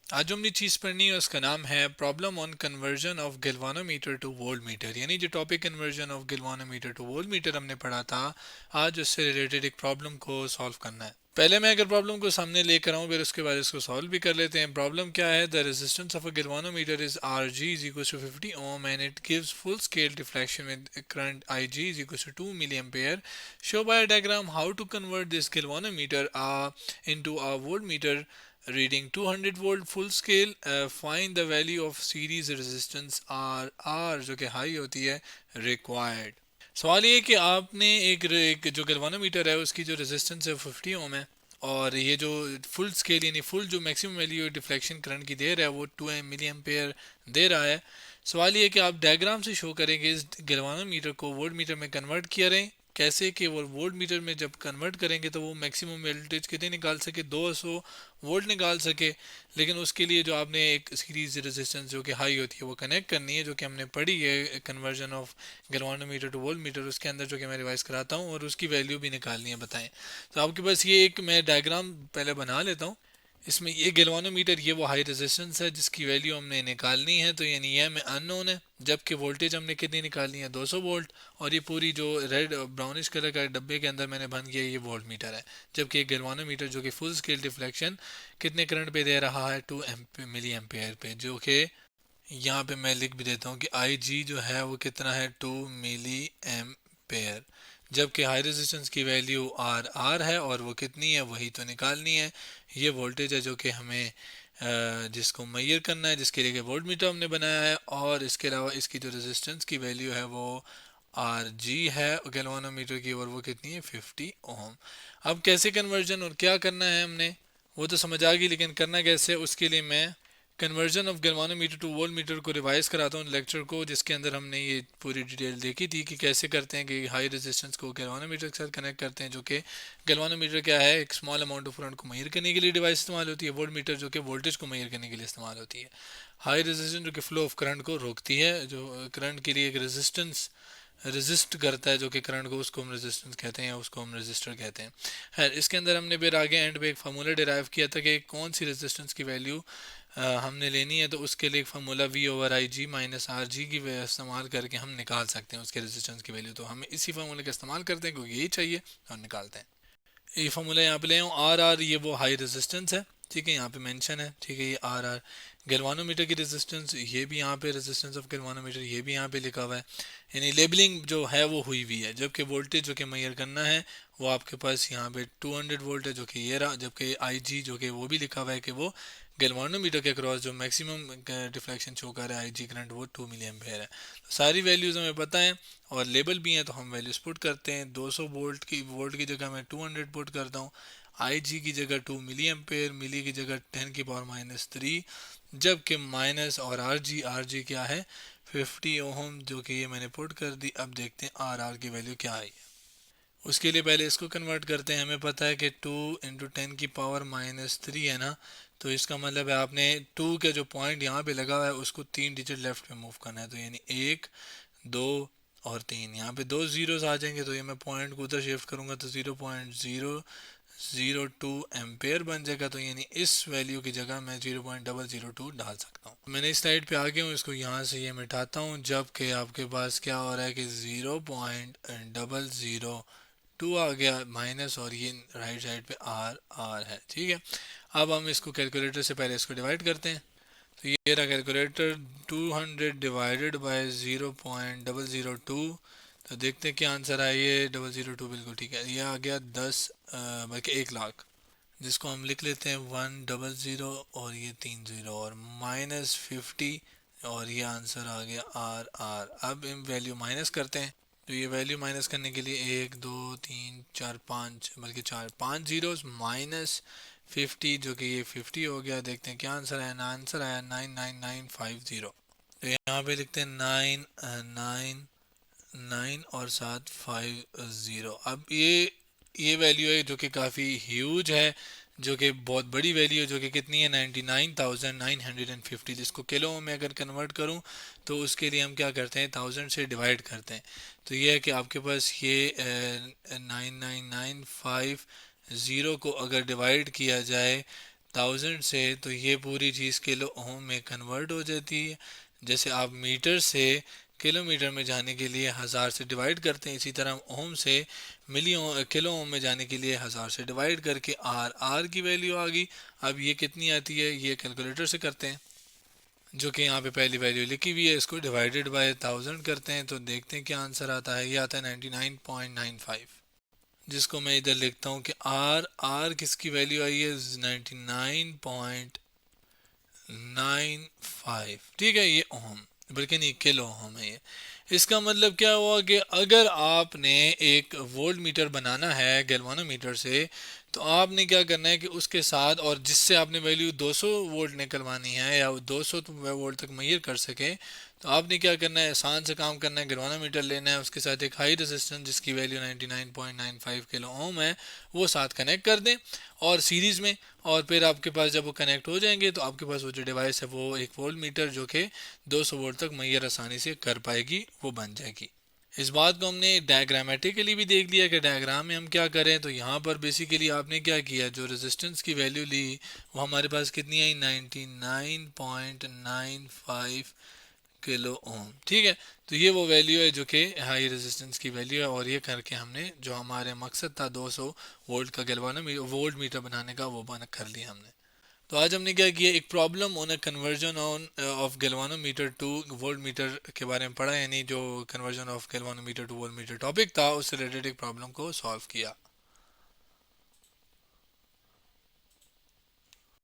आज जो हमने चीज़ पढ़नी है उसका नाम है problem on conversion of galvanometer two volt meter, यानी जो topic conversion of galvanometer two volt meter हमने पढ़ा था, आज उससे रिलेटेड एक प्रॉब्लम को सॉल्व करना है। पहले मैं अगर प्रॉब्लम को सामने लेकर आऊँ फिर उसके बाद इसको सॉल्व भी कर लेते हैं। प्रॉब्लम क्या है? The resistance of a galvanometer is R G is equal to 50 ohm and it gives full scale deflection with current I G is equal to 2 milliampere. Show by diagram how to convert this galvanometer into a voltmeter reading 200 volt full scale. Find the value of series resistance R जो कि high होती है required। सवाल ये कि आपने एक जो गैल्वानोमीटर है उसकी जो रेजिस्टेंस है 50 ओम है, और ये जो फुल स्केल यानी फुल जो मैक्सिमम वैल्यू डिफ्लेक्शन करंट की दे रहा है वो 2 मिली एम्पेयर दे रहा है। सवाल ये कि आप डायग्राम से शो करेंगे इस गैल्वानोमीटर को वोल्ट मीटर में कन्वर्ट किया रहे, कैसे कि वो वोल्ट मीटर में जब कन्वर्ट करेंगे तो वो मैक्सिमम वोल्टेज कितने निकाल सके, 200 वोल्ट निकाल सके। लेकिन उसके लिए जो आपने एक सीरीज रेजिस्टेंस जो कि हाई होती है वो कनेक्ट करनी है, जो कि हमने पढ़ी है conversion of galvanometer two volt meter उसके अंदर, जो कि मैं रिवाइज कराता हूँ, और उसकी वैल्यू भी निकालनी है। बताएं। तो आपके पास ये एक मैं डायग्राम पहले बना लेता हूँ। इसमें ये गैल्वानोमीटर ये वो हाई रेजिस्टेंस है जिसकी वैल्यू हमने निकालनी है, तो यानी ये हमें अननोन है, जबकि वोल्टेज हमने कितनी निकालनी है 200 वोल्ट। और ये पूरी जो रेड ब्राउनिश कलर का डब्बे के अंदर मैंने बंद किया ये वोल्ट मीटर है, जबकि एक गैल्वानोमीटर जो कि फुल स्केल डिफ्लेक्शन कितने करंट पे दे रहा है 2 मिली एम्पेयर पे, जो कि यहाँ पे मैं लिख भी देता हूँ कि आई जी जो है वो कितना है 2 मिली एम्पेयर, जबकि हाई रेजिस्टेंस की वैल्यू आर है और वो कितनी है वही तो निकालनी है। ये वोल्टेज है जो कि हमें जिसको मैयर करना है, जिसके लिए वोल्ट मीटर हमने बनाया है, और इसके अलावा इसकी जो रेजिस्टेंस की वैल्यू है वो आर जी है गैल्वानोमीटर की, और वो कितनी है 50 ओम। अब कैसे कन्वर्जन और क्या करना है हमने वो तो समझ आ गई, लेकिन करना कैसे उसके लिए मैं conversion of galvanometer two volt meter को रिवाइज कराता हूँ लेक्चर को, जिसके अंदर हमने ये पूरी डिटेल देखी थी कि कैसे करते हैं कि हाई रेजिस्टेंस को गैल्वानोमीटर के साथ कनेक्ट करते हैं, जो कि गैल्वानोमीटर क्या है एक स्मॉल अमाउंट ऑफ करंट को मेजर करने के लिए डिवाइस इस्तेमाल होती है। वोल्ट मीटर जो कि वोल्टेज को मेजर करने के लिए इस्तेमाल होती है। हाई रेजिस्टेंस जो कि फ्लो ऑफ करंट को रोकती है, जो करंट के लिए एक रेजिस्टेंस रेजिस्ट करता है जो कि करंट को, उसको हम रेजिस्टेंस कहते हैं या उसको हम रेजिस्टर कहते हैं। खैर इसके अंदर हमने फिर आगे एंड पे एक फार्मूला डिराइव किया था कि कौन सी रेजिस्टेंस की वैल्यू हमने लेनी है, तो उसके लिए एक formula V over I G minus R G की इस्तेमाल करके हम निकाल सकते हैं उसके रेजिस्टेंस की वैल्यू। तो हमें इसी फार्मूले का इस्तेमाल करते हैं क्योंकि यही चाहिए और निकालते हैं। ये फार्मूला यहाँ पे ले आऊँ आर आर, ये वो हाई रेजिस्टेंस है, ठीक है, यहाँ पे मेंशन है, ठीक है, ये आर आर। गैल्वानोमीटर की रेजिस्टेंस ये भी यहाँ पे, रेजिस्टेंस ऑफ गैल्वानोमीटर ये भी यहाँ पे लिखा हुआ है, यानी लेबलिंग जो है वो हुई हुई है। जबकि वोल्टेज जो कि मेजर करना है वो आपके पास यहाँ पे 200 वोल्ट है जो कि ये रहा, जबकि आई जी जो कि वो भी लिखा हुआ है कि वो गैल्वानोमीटर के क्रॉस जो मैक्सिमम डिफ्लेक्शन शो कर रहा है आई जी करंट वो 2 मिली एम्पेयर है। तो सारी वैल्यूज़ हमें पता है और लेबल भी हैं, तो हम वैल्यूज पुट करते हैं। 200 वोल्ट की जगह मैं 200 पुट करता हूँ, आई जी की जगह 2 मिली एम्पेयर, मिली की जगह 10 की पावर -3, जबकि माइनस और आर जी क्या है 50 ओहम, जो कि ये मैंने पुट कर दी। अब देखते हैं आर की वैल्यू क्या आई। उसके लिए पहले इसको कन्वर्ट करते हैं। हमें पता है कि 2 × 10 की पावर -3 है ना, तो इसका मतलब है आपने 2 के जो पॉइंट यहाँ पे लगा हुआ है उसको 3 डिजिट लेफ्ट पे मूव करना है, तो यानी 1, 2 और 3, यहाँ पे 2 जीरोस आ जाएंगे, तो ये मैं पॉइंट को उधर शिफ्ट करूँगा तो 0.002 एम्पेयर बन जाएगा, तो यानी इस वैल्यू की जगह मैं 0.002 डाल सकता हूँ। मैंने इस साइड पे आ गया हूँ, इसको यहाँ से ये मिटाता हूँ, जबकि आपके पास क्या हो रहा है कि 0.002 आ गया माइनस, और ये राइट साइड पे आर आर है, ठीक है। अब हम इसको कैलकुलेटर से पहले इसको डिवाइड करते हैं, तो ये रहा कैलकुलेटर 200 डिवाइडेड बाय 0.002, तो देखते हैं क्या आंसर आया। ये 002 बिल्कुल ठीक है, ये आ गया 10 बल्कि 1 लाख, जिसको हम लिख लेते हैं 100 और ये 30 और -50, और ये आंसर आ गया आर आर। अब इन वैल्यू माइनस करते हैं, तो ये वैल्यू माइनस करने के लिए 1 2 3 4 5 बल्कि 4 5 जीरोस -50, जो कि ये 50 हो गया। देखते हैं क्या आंसर आया ना, आंसर आया 99950। तो यहाँ पे लिखते हैं 999 और साथ 50। अब ये वैल्यू है जो कि काफ़ी ह्यूज है, जो कि बहुत बड़ी वैल्यू है, जो कि कितनी है 99,950, जिसको किलो में अगर कन्वर्ट करूं तो उसके लिए हम क्या करते हैं 1000 से डिवाइड करते हैं। तो ये है कि आपके पास ये 99950 को अगर डिवाइड किया जाए 1000 से, तो ये पूरी चीज़ किलो ओम में कन्वर्ट हो जाती है। जैसे आप मीटर से किलोमीटर में जाने के लिए 1000 से डिवाइड करते हैं, इसी तरह ओम से किलो ओम में जाने के लिए 1000 से डिवाइड करके आर की वैल्यू आ गई। अब ये कितनी आती है, ये कैलकुलेटर से करते हैं, जो कि यहाँ पे पहली वैल्यू लिखी हुई है, इसको डिवाइडेड बाय 1000 करते हैं तो देखते हैं क्या आंसर आता है। ये आता है 99.95, जिसको मैं इधर लिखता हूँ कि आर आर किसकी वैल्यू आई है, 99.95। ठीक है, ये ओम, बल्कि नहीं किलो ओम है ये। इसका मतलब क्या हुआ कि अगर आपने एक वोल्ट मीटर बनाना है गैल्वानोमीटर से, तो आपने क्या करना है कि उसके साथ, और जिससे आपने वैल्यू 200 वोल्ट निकलवानी है या 200 वोल्ट तक मैयर कर सके, तो आपने क्या करना है, आसान से काम करना है, गैल्वानोमीटर लेना है, उसके साथ एक हाई रेजिस्टेंस जिसकी वैल्यू 99.95 किलो ओम है वो साथ कनेक्ट कर दें और सीरीज़ में। और फिर आपके पास जब वो कनेक्ट हो जाएंगे तो आपके पास वो जो डिवाइस है वो एक वोल्ट मीटर जो कि 200 वोल्ट तक मैयर आसानी से कर पाएगी, वो बन जाएगी। इस बात को हमने डायग्रामेटिकली भी देख लिया कि डायग्राम में हम क्या करें। तो यहाँ पर बेसिकली आपने क्या किया, जो रेजिस्टेंस की वैल्यू ली वो हमारे पास कितनी आई, 99.95 किलो ओम। ठीक है, तो ये वो वैल्यू है जो कि हाई रेजिस्टेंस की वैल्यू है, और ये करके हमने जो हमारे मकसद था 200 वोल्ट का वोल्ट मीटर बनाने का वो बना कर लिया हमने। तो आज हमने क्या किया, एक problem on a conversion on off galvanometer two volt meter के बारे में पढ़ा, यानी जो conversion of galvanometer two volt meter topic था उससे रिलेटेड एक प्रॉब्लम को सॉल्व किया।